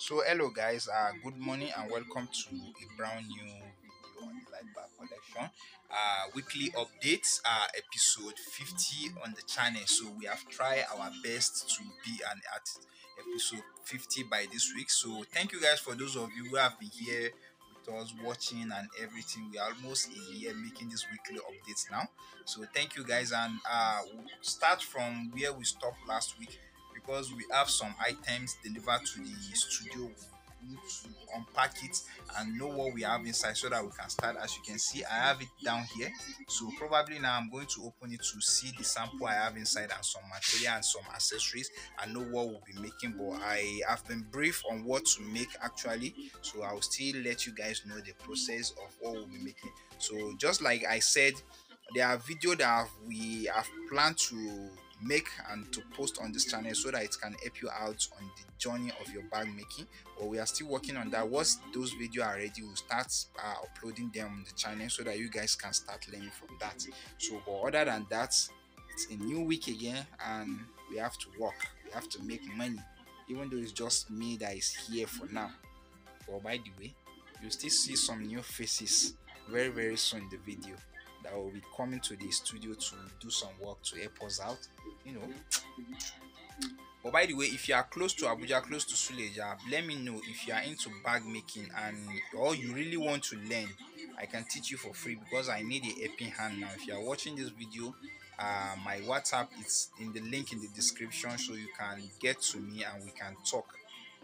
So hello guys, good morning and welcome to a brand new video on the light bar collection. Weekly updates, episode 50 on the channel. So we have tried our best to be at episode 50 by this week. So thank you guys for those of you who have been here with us watching and everything. We are almost a year making this weekly updates now. So thank you guys, and we'll start from where we stopped last week because we have some items delivered to the studio. We need to unpack it and know what we have inside so that we can start. As you can see, I have it down here, so probably now I'm going to open it to see the sample I have inside and some material and some accessories and know what we'll be making. But I have been briefed on what to make actually, so I'll still let you guys know the process of what we'll be making. So just like I said, there are videos that we have planned to make and to post on this channel so that it can help you out on the journey of your bag making, but we are still working on that. Once those videos are ready, we'll start uploading them on the channel so that you guys can start learning from that. So but other than that, it's a new week again and we have to work, we have to make money, even though it's just me that is here for now. But by the way, you'll still see some new faces very soon in the video that will be coming to the studio to do some work to help us out, you know. But by the way, if you are close to Abuja, close to Suleja, let me know if you are into bag making and or you really want to learn. I can teach you for free because I need a helping hand now. If you are watching this video, my WhatsApp is in the link in the description, so you can get to me and we can talk.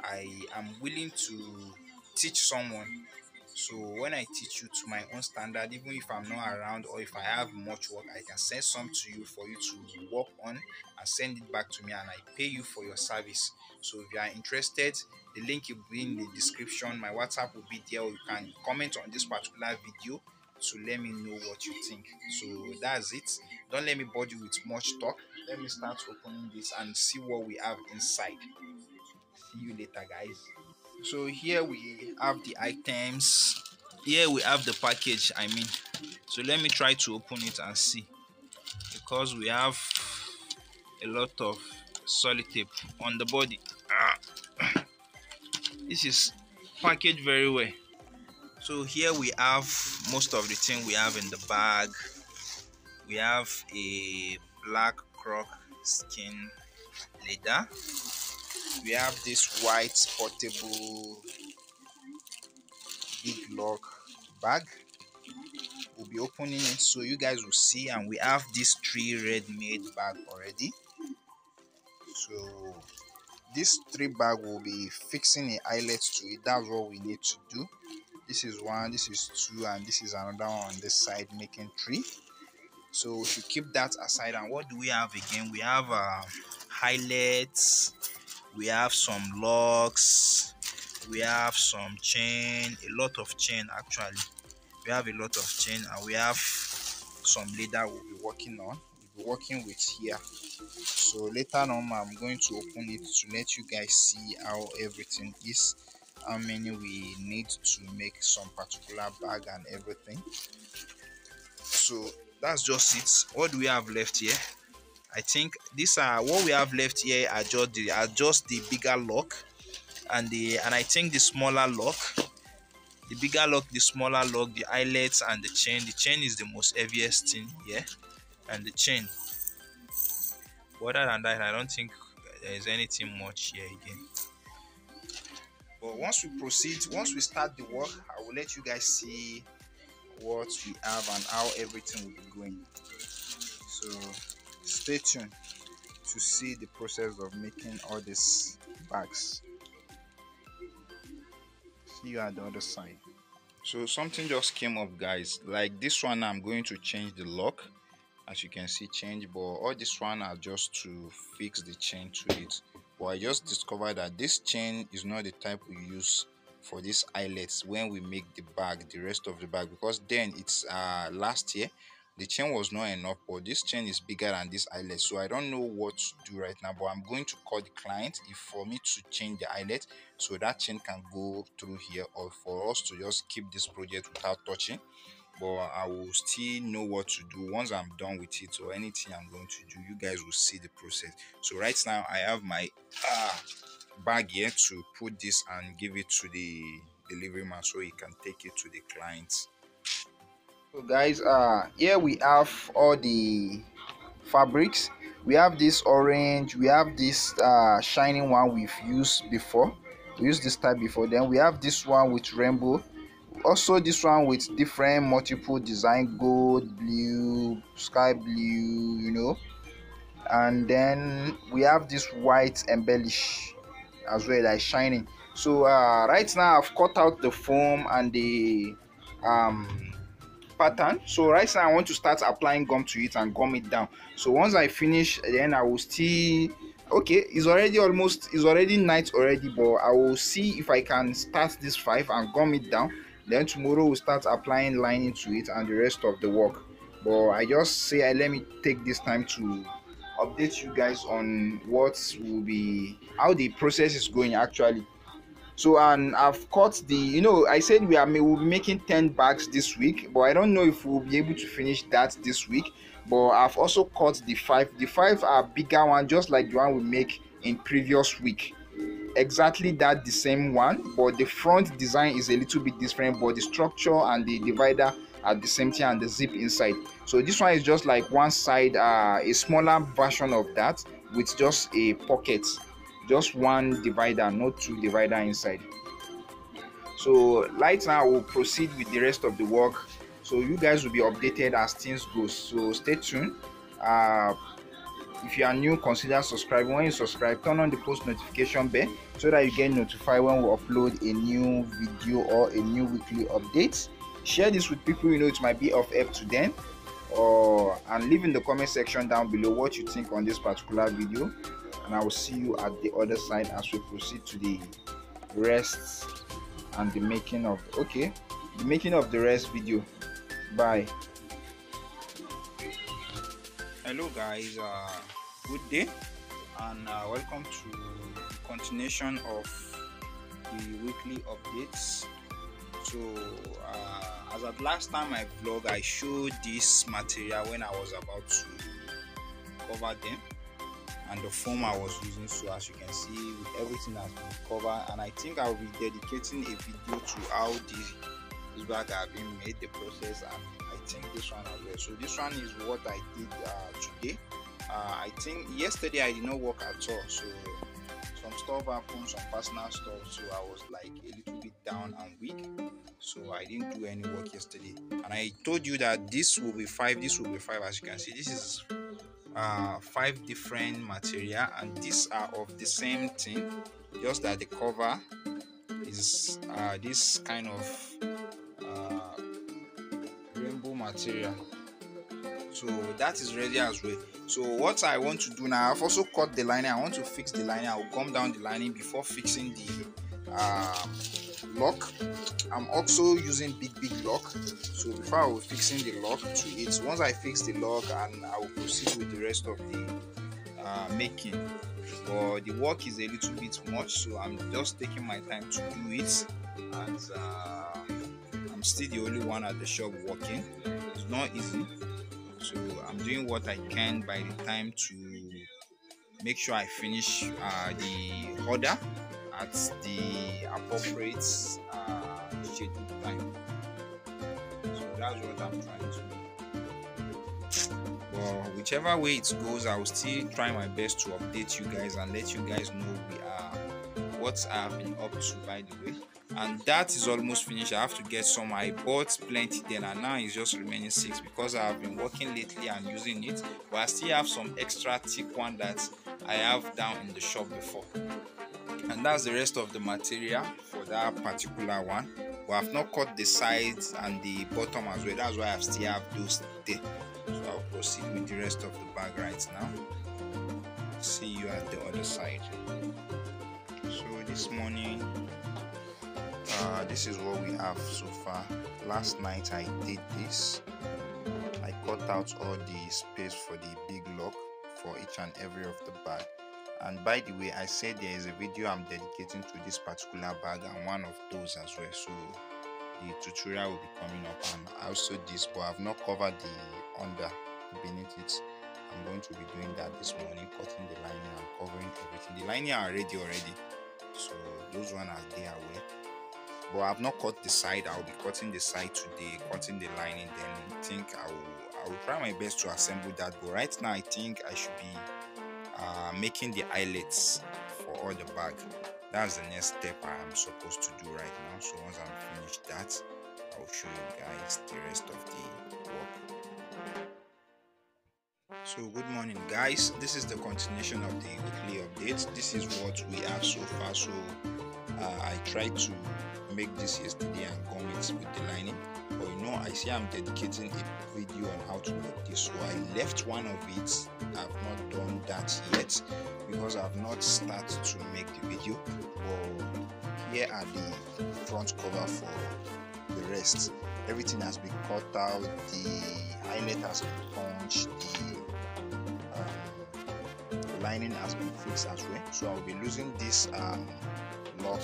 I am willing to teach someone. So when I teach you to my own standard, even if I'm not around or if I have much work, I can send some to you for you to work on and send it back to me, and I pay you for your service. So if you are interested, the link will be in the description. My WhatsApp will be there, or you can comment on this particular video to let me know what you think. So that's it. Don't let me bore you with much talk. Let me start opening this and see what we have inside. See you later, guys. So here we have the items. Here we have the package, I mean. So let me try to open it and see, because we have a lot of solid tape on the body. This is packaged very well. So here we have most of the thing we have in the bag. We have a black croc skin leather. We have this white portable big lock bag. We'll be opening it so you guys will see, and we have this 3 red made bag already. So this 3 bag will be fixing a eyelet to it. That's what we need to do. This is 1, this is 2, and this is another one on this side, making 3. So we should keep that aside. And what do we have again? We have highlights, we have some locks, we have some chain, a lot of chain actually. We have a lot of chain, and we have some leather we'll be working on. We'll be working with here. So later on, I'm going to open it to let you guys see how everything is, how many we need to make some particular bag and everything. So that's just it. What do we have left here? I think these are what we have left here are just the bigger lock and I think the smaller lock. The bigger lock, the smaller lock, the eyelets, and the chain. The chain is the most heaviest thing here, and the chain. But other than that, I don't think there is anything much here again. But once we proceed, once we start the work, I will let you guys see what we have and how everything will be going. So stay tuned to see the process of making all these bags. See you at the other side. So something just came up, guys. Like this one, I'm going to change the lock, as you can see, change, but all this one are just to fix the chain to it. But I just discovered that this chain is not the type we use for these eyelets when we make the bag, the rest of the bag, because then it's last year the chain was not enough, but this chain is bigger than this eyelet. So I don't know what to do right now, but I'm going to call the client if for me to change the eyelet so that chain can go through here, or for us to just keep this project without touching. But I will still know what to do once I'm done with it, or anything I'm going to do. You guys will see the process. So right now I have my bag here to put this and give it to the delivery man so he can take it to the clients. So guys, here we have all the fabrics. We have this orange, we have this shining one we've used before. We used this type before. Then we have this one with rainbow, also this one with different multiple design, gold, blue, sky blue, and then we have this white embellish as well, like shining. So right now I've cut out the foam and the um pattern. So right now I want to start applying gum to it and gum it down. So once I finish, then I will still, okay, it's already night already, but I will see if I can start this 5 and gum it down. Then tomorrow we'll start applying lining to it and the rest of the work. But I just say let me take this time to update you guys on what will be, how the process is going actually. So, and I've cut the, I said we'll be making 10 bags this week, but I don't know if we'll be able to finish that this week. But I've also cut the 5. The 5 are bigger one, just like the one we make in previous week. Exactly that, the same one, but the front design is a little bit different, but the structure and the divider are the same thing and the zip inside. So this one is just like one side, a smaller version of that with just a pocket, just one divider, not two divider inside. So right now we'll proceed with the rest of the work, so you guys will be updated as things go. So stay tuned. If you are new, consider subscribing. When you subscribe, turn on the post notification bell so that you get notified when we upload a new video or a new weekly update. Share this with people it might be of help to them, and leave in the comment section down below what you think on this particular video, and I will see you at the other side as we proceed to the rest and the making of the rest video. Bye. Hello guys, good day, and welcome to the continuation of the weekly updates. So as at last time I vlog, I showed this material when I was about to cover them and the foam I was using. So as you can see, with everything has been covered, and I think I'll be dedicating a video to how this bag have been made, the process, and I think this one as well. So this one is what I did today. I think yesterday I did not work at all, so some stuff happened, some personal stuff, so I was like a little bit down and weak, so I didn't do any work yesterday. And I told you that this will be 5. As you can see, this is 5 different material, and these are of the same thing, just that the cover is this kind of rainbow material. So that is ready as well. So what I want to do now, I've also cut the lining. I want to fix the lining. I will gum down the lining before fixing the lock. I'm also using big lock, so before I will fixing the lock to it, once I fix the lock, and I will proceed with the rest of the making. But the work is a little bit much, so I'm just taking my time to do it, and I'm still the only one at the shop working. It's not easy, so I'm doing what I can by the time to make sure I finish the order at the appropriate scheduled time. So that's what I'm trying to do. But whichever way it goes, I will still try my best to update you guys and let you guys know what I have been up to, by the way. And that is almost finished. I have to get some. I bought plenty then, and now it's just remaining 6 because I have been working lately and using it. But I still have some extra thick one that I have down in the shop before, and that's the rest of the material for that particular one. But I've not cut the sides and the bottom as well. That's why I still have those there. So I'll proceed with the rest of the bag right now. See you at the other side. So this morning, this is what we have so far. Last night I did this. I cut out all the space for the big lock for each and every of the bag. And by the way, I said there is a video I'm dedicating to this particular bag and one of those as well. So the tutorial will be coming up, and also this, but I've not covered the under beneath it. I'm going to be doing that this morning, cutting the lining and covering everything. The lining are ready already, those one are there away. But I've not cut the side. I'll be cutting the side today, cutting the lining. Then I think I will try my best to assemble that. But right now I think I should be making the eyelets for all the bag. That's the next step I am supposed to do right now. So once I'm finished that, I'll show you guys the rest of the work. So good morning guys, this is the continuation of the weekly update. This is what we have so far. So I tried to make this yesterday and gum it with the lining, but I see I'm dedicating a video on how to make this, so I left one of it. I've not done that yet because I've not started to make the video. But here are the front cover for the rest. Everything has been cut out, the eyelet has been punched, the lining has been fixed as well. So I'll be using this lock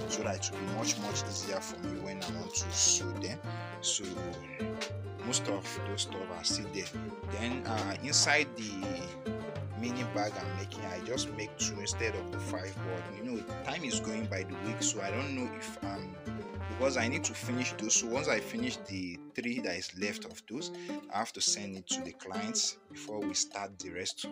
so that it will be much easier for me when I want to sew them. So most of those stuff are still there. Then inside the mini bag I'm making, I just make 2 instead of the 5, but time is going by the week, so I don't know if because I need to finish those. So once I finish the 3 that is left of those, I have to send it to the clients before we start the rest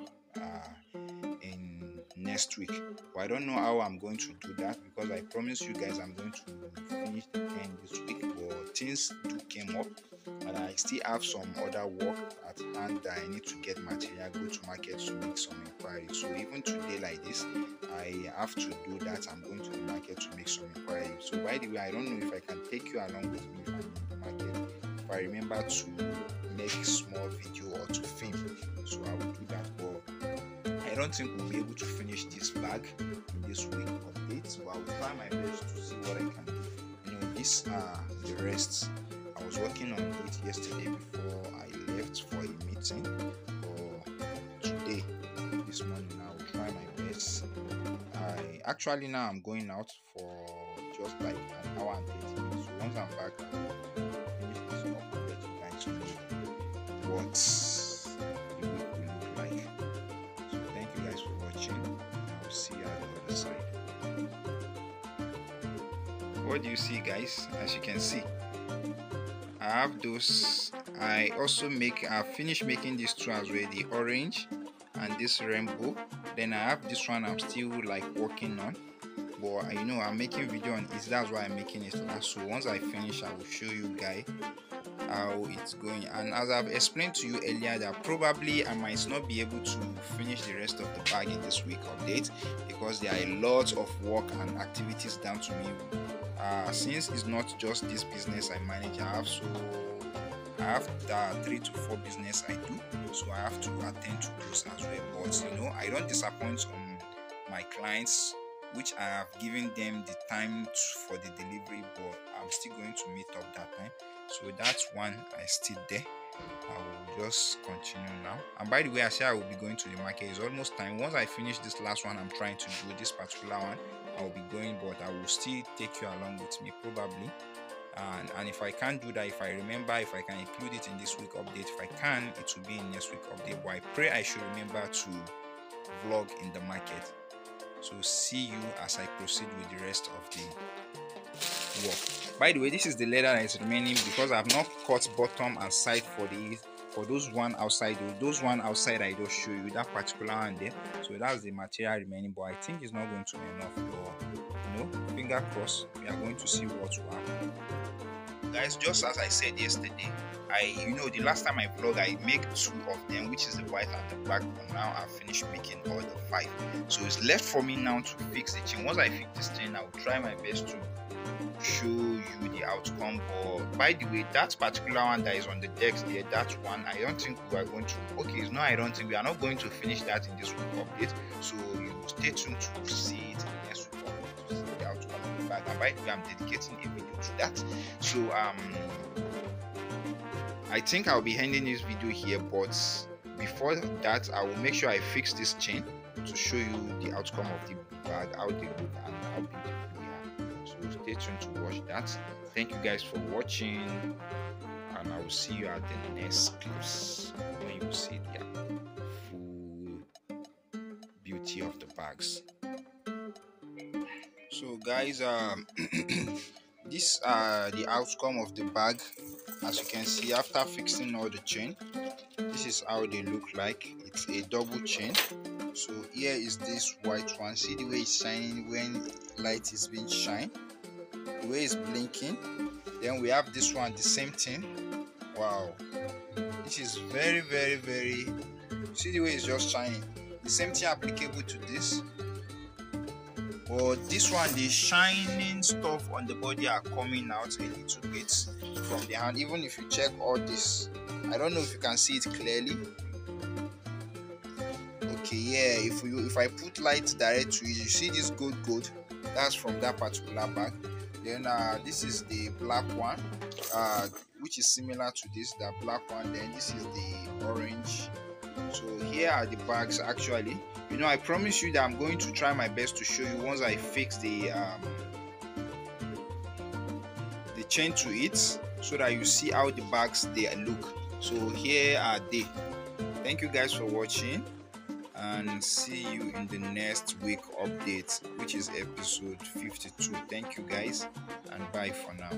in next week. But I don't know how I'm going to do that because I promise you guys I'm going to finish the pen this week, but things do came up and I still have some other work at hand that I need to get material, go to market to make some inquiries. So even today like this, I have to do that. I'm going to the market to make some inquiries. So by the way, I don't know if I can take you along with me if I'm in the market, if I remember to make small video or to film, so I will do that. But I don't think we'll be able to finish this bag in this week update, but I will try my best to see what I can do. These are the rests. I was working on it yesterday before I left for a meeting. For today, this morning, I will try my best. Actually now I'm going out for just like an hour and 30 minutes. So once I'm back, I'll finish this up and let you guys know what the week will look like. So thank you guys for watching. I'll see you at the other side. What do you see, guys? As you can see, I have those. I also finished making these 2 as well, the orange and this rainbow. Then I have this one I'm still like working on, but I'm making video on it. That's why I'm making it last. So once I finish, I will show you guys how it's going. And as I've explained to you earlier, that probably I might not be able to finish the rest of the bag in this week update because there are a lot of work and activities down to me. Since it's not just this business I manage, I have 3 to 4 business I do, so I have to attend to those as well. But I don't disappoint on my clients, which I have given them the time for the delivery, but I'm still going to meet up that time. So that's one I still there. I will just continue now. And by the way, I say I will be going to the market. It's almost time. Once I finish this last one I'm trying to do, this particular one, I will be going, but I will still take you along with me probably. And if I can't do that, if I remember, if I can include it in this week update, if I can, it will be in next week update. But I pray I should remember to vlog in the market. So see you as I proceed with the rest of the work. By the way, this is the leather that is remaining because I have not cut bottom and side for those one outside. Those one outside I just show you, that particular one there. So that's the material remaining, but I think it's not going to be enough. But finger crossed, we are going to see what will happen. Guys, just as I said yesterday, the last time I vlog, I make 2 of them, which is the white and the black, but now I've finished making all the 5. So it's left for me now to fix the chain. Once I fix this chain, I will try my best to show you the outcome. But by the way, that particular one that is on the decks there, that one I don't think we are going to I don't think we are not going to finish that in this week update. So you stay tuned to see it in the next week update to see the outcome of the bag. And by the way, I'm dedicating a video to that. So I think I'll be ending this video here, but before that I will make sure I fix this chain to show you the outcome of the bag, how they look and how beautiful they are. So stay tuned to watch that. Thank you guys for watching, and I will see you at the next clips when you see the full beauty of the bags. So guys, this the outcome of the bag. As you can see, after fixing all the chain, this is how they look like. It's a double chain. So here is this white one. See the way it's shining when light is being shined, the way it's blinking. Then we have this one, the same thing. Wow, this is very. See the way it's just shining. The same thing applicable to this, but this one, the shining stuff on the body are coming out a little bit from the hand. Even if you check all this, I don't know if you can see it clearly. Okay, yeah, if I put light direct to it, you see this gold, that's from that particular bag. Then this is the black one, which is similar to this, the black one. Then this is the orange. So here are the bags. Actually, I promise you that I'm going to try my best to show you once I fix the chain to it, so that you see how the bags they look. So here are they. Thank you guys for watching, and see you in the next week update, which is episode 52. Thank you guys, and bye for now.